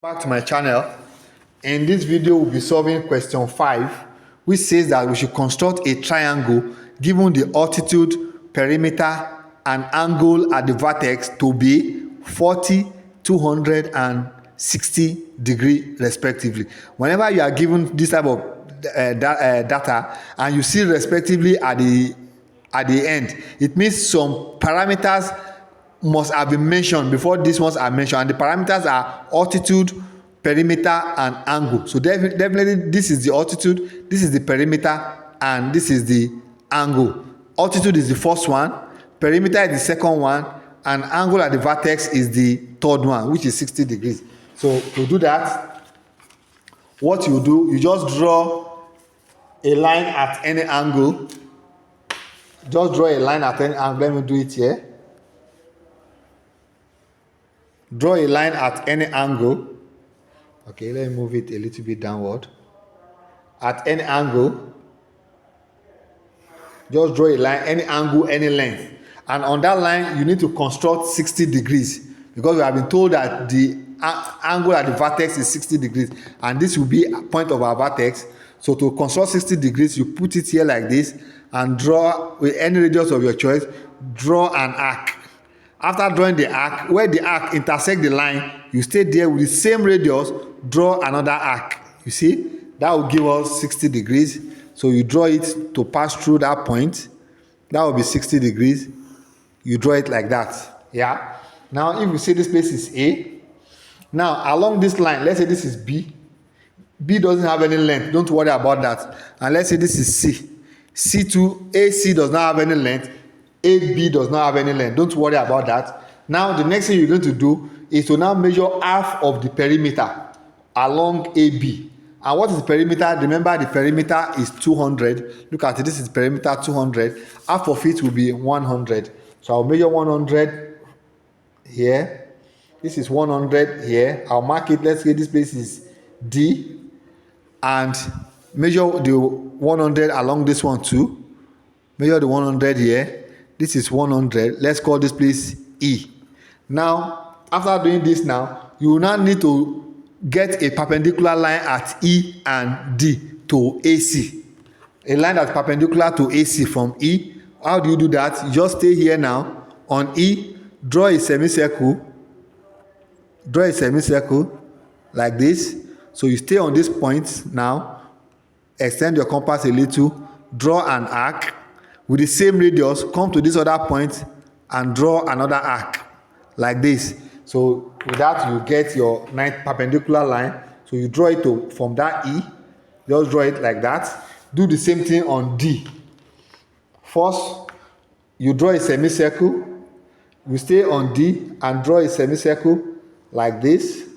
Back to my channel. In this video we'll be solving question 5, which says that we should construct a triangle given the altitude, perimeter and angle at the vertex to be 40, 200 and 60 degree respectively. Whenever you are given this type of data and you see respectively at the end, it means some parameters must have been mentioned before these ones are mentioned, and the parameters are altitude, perimeter and angle. So definitely this is the altitude, this is the perimeter and this is the angle. Altitude is the first one, perimeter is the second one, and angle at the vertex is the third one, which is 60 degrees. So to do that, what you do, you just draw a line at any angle. Just draw a line at any angle. Let me do it here. Draw a line at any angle. Okay, let me move it a little bit downward. At any angle, just draw a line, any angle, any length. And on that line, you need to construct 60 degrees because we have been told that the angle at the vertex is 60 degrees. And this will be a point of our vertex. So to construct 60 degrees, you put it here like this and draw with any radius of your choice, draw an arc. After drawing the arc, where the arc intersects the line, you stay there with the same radius, draw another arc. You see, that will give us 60 degrees. So you draw it to pass through that point. That will be 60 degrees. You draw it like that. Yeah. Now, if you say this place is A, now along this line, let's say this is B. B doesn't have any length. Don't worry about that. And let's say this is C. C to AC does not have any length. AB does not have any length. Don't worry about that. Now the next thing you're going to do is to now measure half of the perimeter along AB. And what is the perimeter? Remember, the perimeter is 200. Look at it. This is perimeter 200. Half of it will be 100. So I'll measure 100 here. This is 100 here. I'll mark it. Let's say this place is D. And measure the 100 along this one too. Measure the 100 here. This is 100. Let's call this place E. Now, after doing this now, you will now need to get a perpendicular line at E and D to AC. A line that's perpendicular to AC from E. How do you do that? You just stay here now on E, draw a semicircle. Draw a semicircle like this. So you stay on this point now. Extend your compass a little. Draw an arc. With the same radius, come to this other point and draw another arc like this. So with that, you get your perpendicular line. So you draw it from that E, just draw it like that. Do the same thing on D. First, you draw a semicircle. You stay on D and draw a semicircle like this.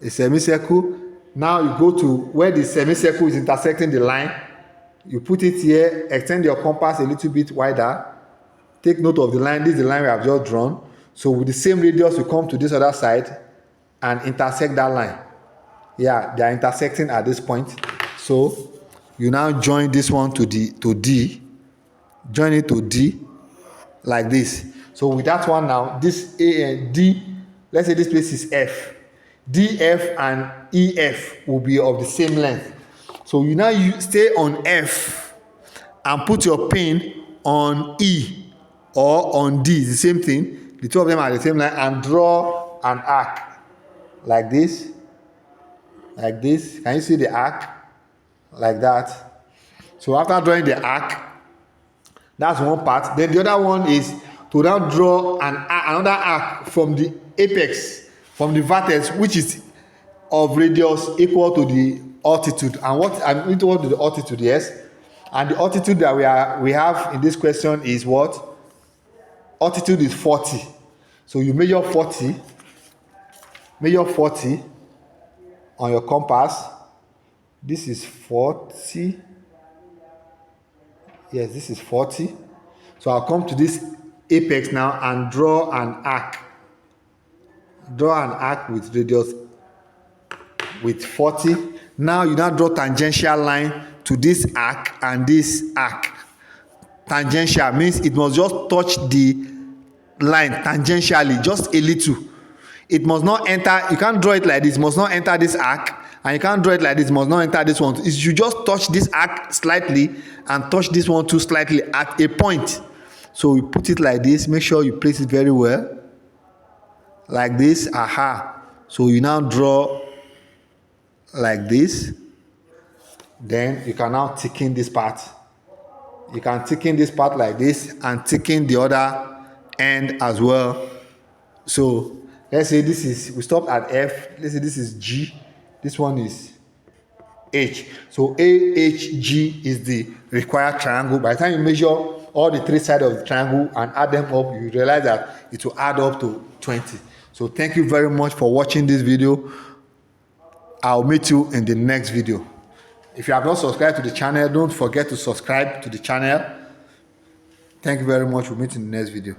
A semicircle. Now you go to where the semicircle is intersecting the line. You put it here, extend your compass a little bit wider. Take note of the line. This is the line we have just drawn. So with the same radius, you come to this other side and intersect that line. Yeah, they are intersecting at this point. So you now join this one to D. Join it to D like this. So with that one now, this A and D, let's say this place is F. DF and EF will be of the same length. So you now stay on F and put your pin on E or on D. It's the same thing. The two of them are the same line, and draw an arc like this. Like this. Can you see the arc? Like that. So after drawing the arc, that's one part. Then the other one is to now draw another arc from the apex, from the vertex, which is of radius equal to the altitude. And what I'm equal to the altitude, yes. And the altitude that we have in this question is what? Altitude is 40. So you measure 40. Measure 40 on your compass. This is 40. Yes, this is 40. So I'll come to this apex now and draw an arc. Draw an arc with radius with 40. Now you now draw tangential line to this arc and this arc. Tangential means it must just touch the line tangentially, just a little. it must not enter. You can't draw it like this, it must not enter this arc, and you can't draw it like this, it must not enter this one. You just touch this arc slightly and touch this one too slightly at a point. So we put it like this. Make sure you place it very well like this. Aha. So you now draw like this. Then you can now thicken this part. You can thicken this part like this and thicken the other end as well. So let's say this is, we stopped at F. Let's say this is G. This one is H. So AHG is the required triangle. By the time you measure all the three sides of the triangle and add them up, you realize that it will add up to 20. So thank you very much for watching this video. I'll meet you in the next video. If you have not subscribed to the channel, don't forget to subscribe to the channel. Thank you very much. We'll meet in the next video.